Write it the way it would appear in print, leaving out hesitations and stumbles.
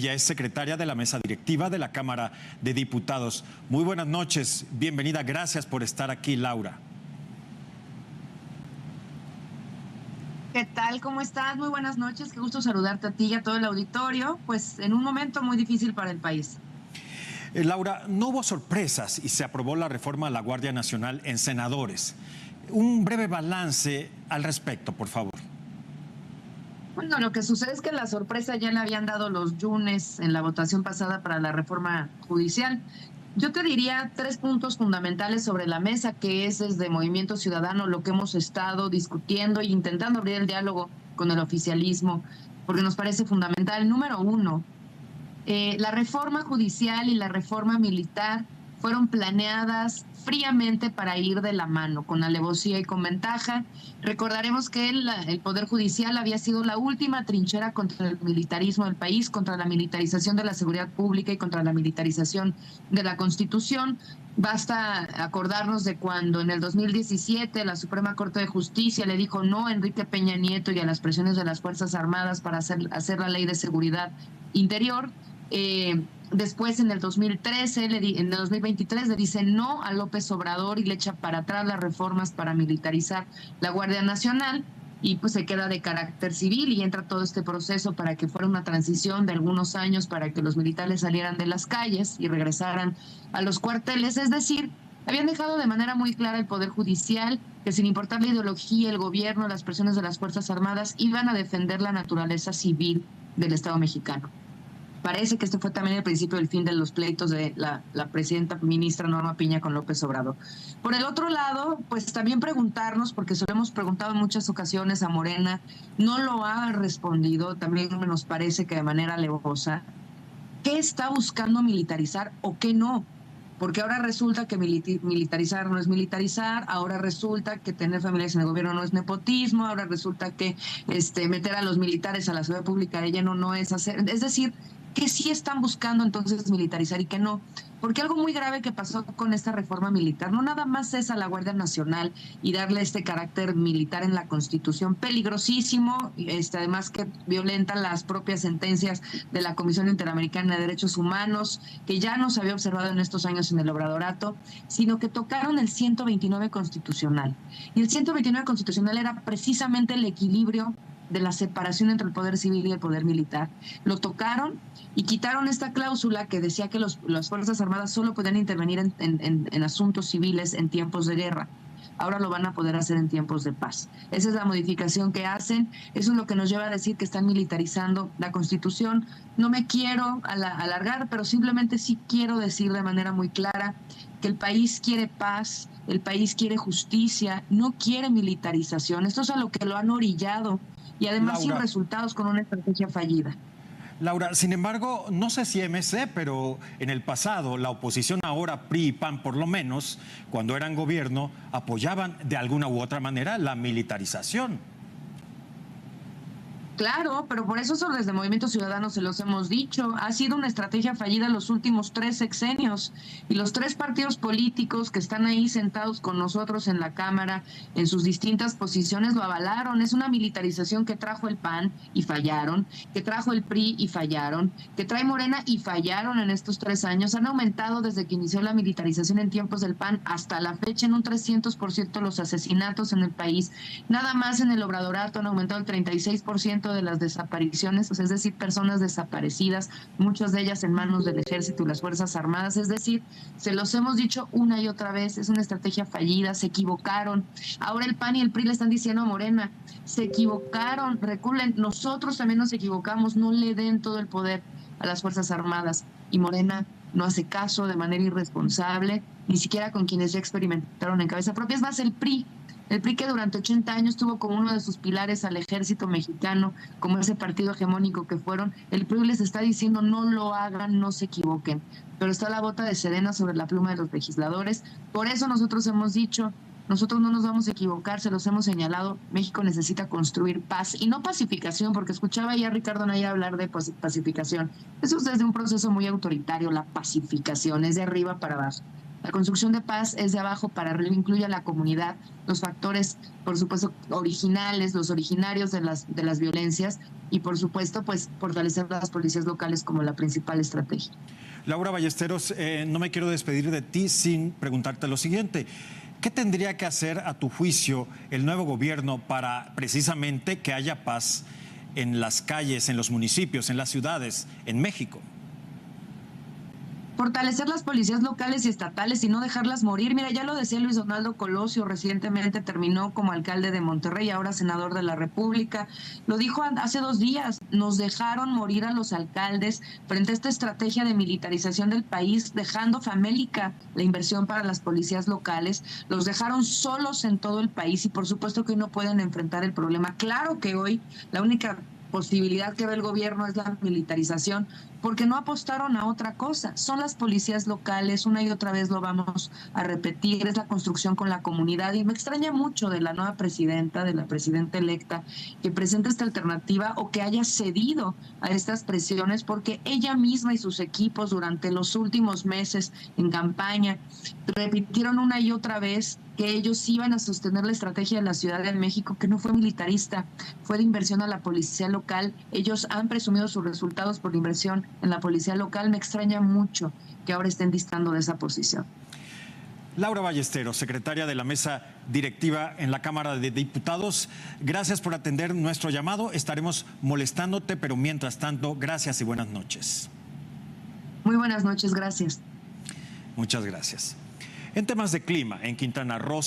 Ella es secretaria de la mesa directiva de la Cámara de Diputados. Muy buenas noches, bienvenida, gracias por estar aquí, Laura. ¿Qué tal? ¿Cómo estás? Muy buenas noches, qué gusto saludarte a ti y a todo el auditorio, pues en un momento muy difícil para el país. Laura, no hubo sorpresas y se aprobó la reforma a la Guardia Nacional en senadores. Un breve balance al respecto, por favor. Bueno, lo que sucede es que la sorpresa ya le habían dado los Yunes en la votación pasada para la reforma judicial. Yo te diría 3 puntos fundamentales sobre la mesa, que es desde Movimiento Ciudadano lo que hemos estado discutiendo e intentando abrir el diálogo con el oficialismo, porque nos parece fundamental. Número 1, la reforma judicial y la reforma militar fueron planeadas fríamente para ir de la mano, con alevosía y con ventaja. Recordaremos que el Poder Judicial había sido la última trinchera contra el militarismo del país, contra la militarización de la seguridad pública y contra la militarización de la Constitución. Basta acordarnos de cuando en el 2017 la Suprema Corte de Justicia le dijo no a Enrique Peña Nieto y a las presiones de las Fuerzas Armadas para hacer la ley de seguridad interior. Después, en el 2013, en el 2023, le dice no a López Obrador y le echa para atrás las reformas para militarizar la Guardia Nacional, y pues se queda de carácter civil y entra todo este proceso para que fuera una transición de algunos años para que los militares salieran de las calles y regresaran a los cuarteles. Es decir, habían dejado de manera muy clara el Poder Judicial que, sin importar la ideología, el gobierno, las presiones de las Fuerzas Armadas, iban a defender la naturaleza civil del Estado mexicano. Parece que este fue también el principio del fin de los pleitos de la presidenta ministra Norma Piña con López Obrador. Por el otro lado, pues también preguntarnos, porque se lo hemos preguntado en muchas ocasiones a Morena, no lo ha respondido, también nos parece que de manera alevosa, ¿qué está buscando militarizar o qué no? Porque ahora resulta que militarizar no es militarizar, ahora resulta que tener familiares en el gobierno no es nepotismo, ahora resulta que meter a los militares a la seguridad pública de lleno no es hacer, es decir, que sí están buscando entonces militarizar y que no. Porque algo muy grave que pasó con esta reforma militar, no nada más es a la Guardia Nacional y darle este carácter militar en la Constitución, peligrosísimo, además que violenta las propias sentencias de la Comisión Interamericana de Derechos Humanos, que ya no se había observado en estos años en el obradorato, sino que tocaron el 129 constitucional. Y el 129 constitucional era precisamente el equilibrio de la separación entre el poder civil y el poder militar. Lo tocaron y quitaron esta cláusula que decía que las Fuerzas Armadas solo podían intervenir en asuntos civiles en tiempos de guerra. Ahora lo van a poder hacer en tiempos de paz. Esa es la modificación que hacen. Eso es lo que nos lleva a decir que están militarizando la Constitución. No me quiero alargar, pero simplemente sí quiero decir de manera muy clara que el país quiere paz, el país quiere justicia, no quiere militarización. Esto es a lo que lo han orillado y además sin resultados, con una estrategia fallida. Laura, sin embargo, no sé si MC, pero en el pasado la oposición, ahora PRI y PAN por lo menos, cuando eran gobierno, apoyaban de alguna u otra manera la militarización. Claro, pero por eso desde Movimiento Ciudadano se los hemos dicho. Ha sido una estrategia fallida los últimos 3 sexenios. Y los 3 partidos políticos que están ahí sentados con nosotros en la Cámara, en sus distintas posiciones, lo avalaron. Es una militarización que trajo el PAN y fallaron, que trajo el PRI y fallaron, que trae Morena y fallaron en estos 3 años. Han aumentado desde que inició la militarización en tiempos del PAN hasta la fecha en un 300% los asesinatos en el país. Nada más en el obradorato han aumentado el 36% de las desapariciones, es decir, personas desaparecidas, muchas de ellas en manos del Ejército y las Fuerzas Armadas. Es decir, se los hemos dicho una y otra vez, es una estrategia fallida, se equivocaron. Ahora el PAN y el PRI le están diciendo a Morena, se equivocaron, reculen, nosotros también nos equivocamos, no le den todo el poder a las Fuerzas Armadas. Y Morena no hace caso, de manera irresponsable, ni siquiera con quienes ya experimentaron en cabeza propia. Es más, el PRI que durante 80 años tuvo como uno de sus pilares al ejército mexicano, como ese partido hegemónico que fueron, el PRI les está diciendo no lo hagan, no se equivoquen. Pero está la bota de Sedena sobre la pluma de los legisladores. Por eso nosotros hemos dicho, nosotros no nos vamos a equivocar, se los hemos señalado, México necesita construir paz y no pacificación, porque escuchaba ya a Ricardo Anaya hablar de pacificación. Eso es desde un proceso muy autoritario, la pacificación es de arriba para abajo. La construcción de paz es de abajo para arriba, incluye a la comunidad, los factores, por supuesto, originales, los originarios de las violencias, y por supuesto pues fortalecer las policías locales como la principal estrategia. Laura Ballesteros, no me quiero despedir de ti sin preguntarte lo siguiente. ¿Qué tendría que hacer, a tu juicio, el nuevo gobierno para precisamente que haya paz en las calles, en los municipios, en las ciudades, en México? Fortalecer las policías locales y estatales y no dejarlas morir. Mira, ya lo decía Luis Donaldo Colosio, recientemente terminó como alcalde de Monterrey, ahora senador de la República. Lo dijo hace 2 días, nos dejaron morir a los alcaldes frente a esta estrategia de militarización del país, dejando famélica la inversión para las policías locales. Los dejaron solos en todo el país y por supuesto que hoy no pueden enfrentar el problema. Claro que hoy la única posibilidad que ve el gobierno es la militarización, porque no apostaron a otra cosa. Son las policías locales, una y otra vez lo vamos a repetir, es la construcción con la comunidad. Y me extraña mucho de la nueva presidenta, de la presidenta electa, que presente esta alternativa o que haya cedido a estas presiones, porque ella misma y sus equipos durante los últimos meses en campaña repitieron una y otra vez que ellos iban a sostener la estrategia de la Ciudad de México, que no fue militarista, fue de inversión a la policía local. Ellos han presumido sus resultados por la inversión en la policía local. Me extraña mucho que ahora estén distando de esa posición. Laura Ballesteros, secretaria de la mesa directiva en la Cámara de Diputados, gracias por atender nuestro llamado. Estaremos molestándote, pero mientras tanto, gracias y buenas noches. Muy buenas noches, gracias. Muchas gracias. En temas de clima, en Quintana Roo